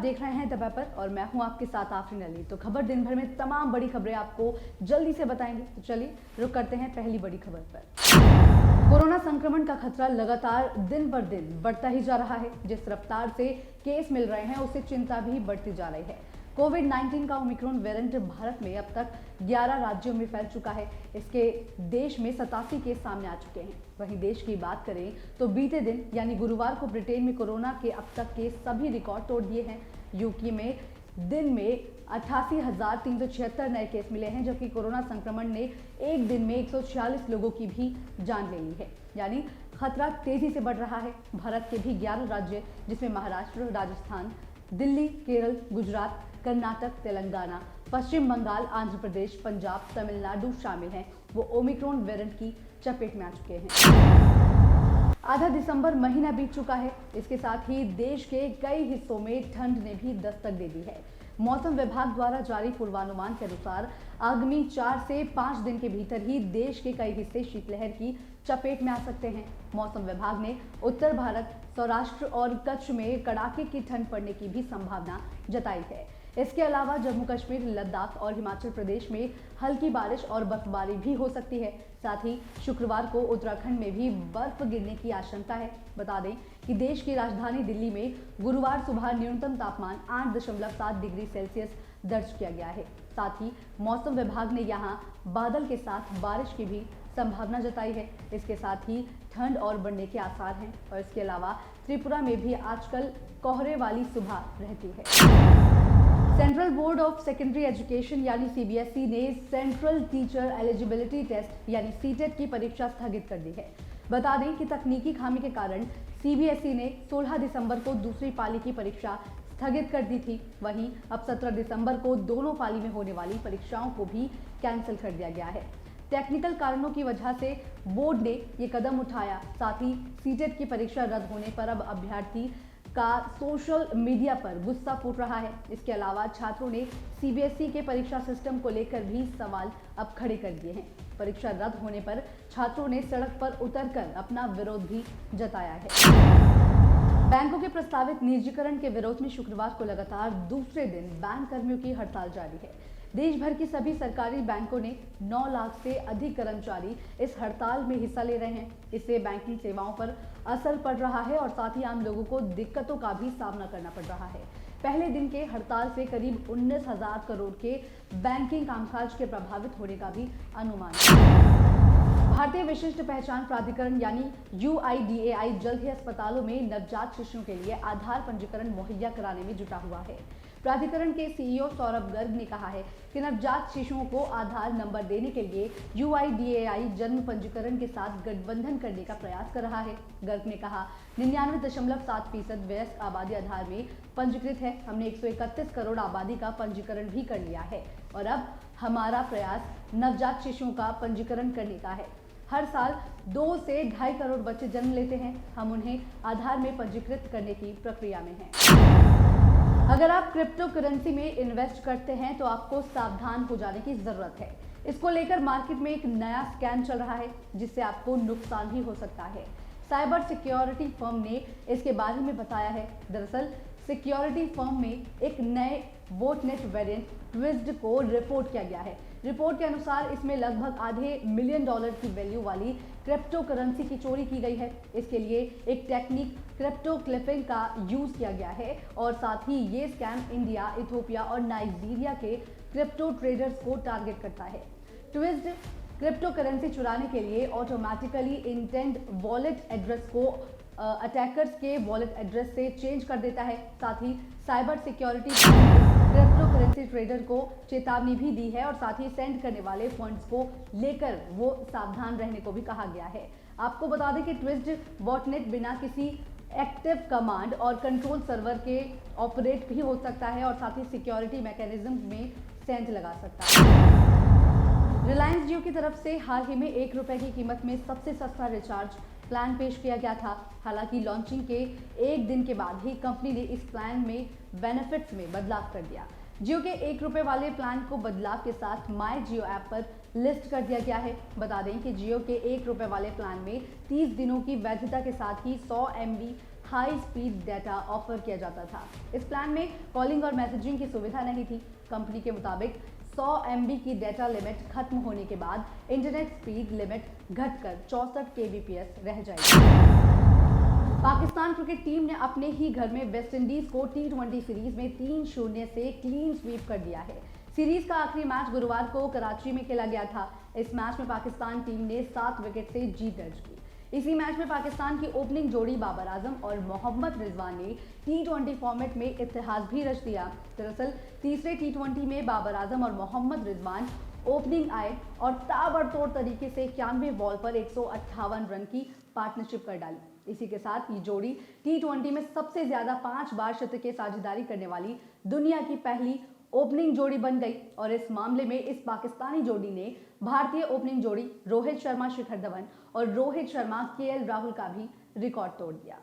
देख रहे हैं द पेपर और मैं हूं आपके साथ आफरीन अली। तो खबर दिन भर में तमाम बड़ी खबरें आपको जल्दी से बताएंगे। तो चलिए रुक करते हैं पहली बड़ी खबर पर। कोरोना संक्रमण का खतरा लगातार दिन पर दिन बढ़ता ही जा रहा है। जिस रफ्तार से केस मिल रहे हैं उससे चिंता भी बढ़ती जा रही है। कोविड-19 का ओमिक्रॉन वेरिएंट भारत में अब तक 11 राज्यों में फैल चुका है। इसके देश में 87 केस सामने आ चुके हैं। वहीं देश की बात करें तो बीते दिन यानी गुरुवार को ब्रिटेन में कोरोना के अब तक के सभी रिकॉर्ड तोड़ दिए हैं। यूके में दिन में 88,376 नए केस मिले हैं, जबकि कोरोना संक्रमण ने एक दिन में 146 लोगों की भी जान ले ली है। यानी खतरा तेजी से बढ़ रहा है। भारत के भी 11 राज्य जिसमें महाराष्ट्र, राजस्थान, दिल्ली, केरल, गुजरात, कर्नाटक, तेलंगाना, पश्चिम बंगाल, आंध्र प्रदेश, पंजाब, तमिलनाडु शामिल हैं, वो ओमिक्रॉन वेरिएंट की चपेट में आ चुके हैं। आधा दिसंबर महीना बीत चुका है। इसके साथ ही देश के कई हिस्सों में ठंड ने भी दस्तक दे दी है। मौसम विभाग द्वारा जारी पूर्वानुमान के अनुसार आगामी 4 से 5 दिन के भीतर ही देश के कई हिस्से शीतलहर की चपेट में आ सकते हैं। मौसम विभाग ने उत्तर भारत, सौराष्ट्र और कच्छ में कड़ाके की ठंड पड़ने की भी संभावना जताई है। इसके अलावा जम्मू कश्मीर, लद्दाख और हिमाचल प्रदेश में हल्की बारिश और बर्फबारी भी हो सकती है। साथ ही शुक्रवार को उत्तराखंड में भी बर्फ गिरने की आशंका है। बता दें कि देश की राजधानी दिल्ली में गुरुवार सुबह न्यूनतम तापमान 8.7 डिग्री सेल्सियस दर्ज किया गया है। साथ ही मौसम विभाग ने यहां बादल के साथ बारिश की भी संभावना जताई है। इसके साथ ही ठंड और बढ़ने के आसार हैं। और इसके अलावा त्रिपुरा में भी आजकल कोहरे वाली सुबह रहती है। Central board of secondary education यानी सीबीएसई ने सेंट्रल टीचर एलिजिबिलिटी टेस्ट यानी सीटेट की परीक्षा स्थगित कर दी है। बता दें कि तकनीकी खामी के कारण सीबीएसई ने 16 दिसंबर को दूसरी पाली की परीक्षा स्थगित कर दी थी। वहीं अब 17 दिसंबर को दोनों पाली में होने वाली परीक्षाओं को भी कैंसिल कर दिया गया है। टेक्निकल कारणों की वजह से बोर्ड ने ये कदम उठाया। साथ ही सीटेट की परीक्षा रद्द होने पर अब अभ्यर्थी का सोशल मीडिया पर गुस्सा फूट रहा है। इसके अलावा छात्रों ने सीबीएसई के परीक्षा सिस्टम को लेकर भी सवाल अब खड़े कर दिए हैं। परीक्षा रद्द होने पर छात्रों ने सड़क पर उतरकर अपना विरोध भी जताया है। बैंकों के प्रस्तावित निजीकरण के विरोध में शुक्रवार को लगातार दूसरे दिन बैंक कर्मियों की हड़ताल जारी है। देश भर की सभी सरकारी बैंकों ने 9 लाख से अधिक कर्मचारी इस हड़ताल में हिस्सा ले रहे हैं। इससे बैंकिंग सेवाओं पर असर पड़ रहा है और साथ ही आम लोगों को दिक्कतों का भी सामना करना पड़ रहा है। पहले दिन के हड़ताल से करीब 19,000 करोड़ के बैंकिंग कामकाज के प्रभावित होने का भी अनुमान है। भारतीय विशिष्ट पहचान प्राधिकरण यानी UIDAI जल्द ही अस्पतालों में नवजात शिशुओं के लिए आधार पंजीकरण मुहैया कराने में जुटा हुआ है। प्राधिकरण के सीईओ सौरभ गर्ग ने कहा है कि नवजात शिशुओं को आधार नंबर देने के लिए UIDAI जन्म पंजीकरण के साथ गठबंधन करने का प्रयास कर रहा है। गर्ग ने कहा 99.7% वयस्क आबादी आधार में पंजीकृत है। हमने 131 करोड़ आबादी का पंजीकरण भी कर लिया है और अब हमारा प्रयास नवजात शिशुओं का पंजीकरण करने का है। हर साल 2 से 2.5 करोड़ बच्चे जन्म लेते हैं। हम उन्हें आधार में पंजीकृत करने की प्रक्रिया में हैं। अगर आप क्रिप्टो करेंसी में इन्वेस्ट करते हैं तो आपको सावधान हो जाने की जरूरत है। इसको लेकर मार्केट में एक नया स्कैम चल रहा है जिससे आपको नुकसान भी हो सकता है। साइबर सिक्योरिटी फर्म ने इसके बारे में बताया है। दरअसल सिक्योरिटी फर्म में एक नए बोटनेट वेरिएंट ट्विस्ट को रिपोर्ट किया गया है। रिपोर्ट के अनुसार इसमें लगभग $500 मिलियन की वैल्यू वाली क्रिप्टो करेंसी की चोरी की गई है। इसके लिए एक टेक्निक क्रिप्टो क्लिपिंग का यूज किया गया है और साथ ही ये स्कैम इंडिया, इथियोपिया और नाइजीरिया के क्रिप्टो ट्रेडर्स को टारगेट करता है। ट्विस्ट क्रिप्टो करेंसी चुराने के लिए ऑटोमेटिकली इंटेंड वॉलेट एड्रेस को अटैकर्स के वॉलेट एड्रेस से चेंज कर देता है। साथ ही cyber security cryptocurrency trader को चेतावनी भी दी है और साथ ही सेंड करने वाले फंड्स को लेकर वो सावधान रहने को भी कहा गया है। आपको बता दें कि ट्विस्ट बॉटनेट बिना किसी एक्टिव कमांड और कंट्रोल सर्वर के ऑपरेट भी हो सकता है और साथ ही सिक्योरिटी मैकेनिज्म में सेंट लगा सकता है। रिलायंस जियो की तरफ से हाल ही में ₹1 की कीमत में सबसे सस्ता रिचार्ज प्लान पेश किया गया था। हालांकि लॉन्चिंग के एक दिन के बाद ही कंपनी ने इस प्लान में बेनिफिट्स में बदलाव कर दिया। जियो के ₹1 वाले प्लान को बदलाव के साथ माय जियो ऐप पर लिस्ट कर दिया गया है। बता दें कि जियो के ₹1 वाले प्लान में 30 दिनों की वैधता के साथ ही 100 MB high speed data offer किया जाता था। इस प्लान में कॉलिंग और मैसेजिंग की सुविधा नहीं थी। कंपनी के मुताबिक 100 MB की डेटा लिमिट खत्म होने के बाद इंटरनेट स्पीड लिमिट घटकर 64 kbps रह जाएगी। पाकिस्तान क्रिकेट टीम ने अपने ही घर में वेस्टइंडीज को T20 सीरीज में 3-0 से क्लीन स्वीप कर दिया है। सीरीज का आखिरी मैच गुरुवार को कराची में खेला गया था। इस मैच में पाकिस्तान टीम ने 7 विकेट से जीत दर्ज की। इसी मैच में पाकिस्तान की ओपनिंग जोड़ी बाबर आजम और मोहम्मद रिजवान ने T20 फॉर्मेट में इतिहास भी रच दिया। दरअसल तीसरे T20 में बाबर आजम और मोहम्मद रिजवान ओपनिंग आए और ताबड़तोड़ तरीके से 91 बॉल पर 158 रन की पार्टनरशिप कर डाली। इसी के साथ ये जोड़ी T20 में सबसे ज्यादा 5 बार शतकीय साझेदारी करने वाली दुनिया की पहली ओपनिंग जोड़ी बन गई और इस मामले में इस पाकिस्तानी जोड़ी ने भारतीय ओपनिंग जोड़ी रोहित शर्मा शिखर धवन और रोहित शर्मा KL राहुल का भी रिकॉर्ड तोड़ दिया।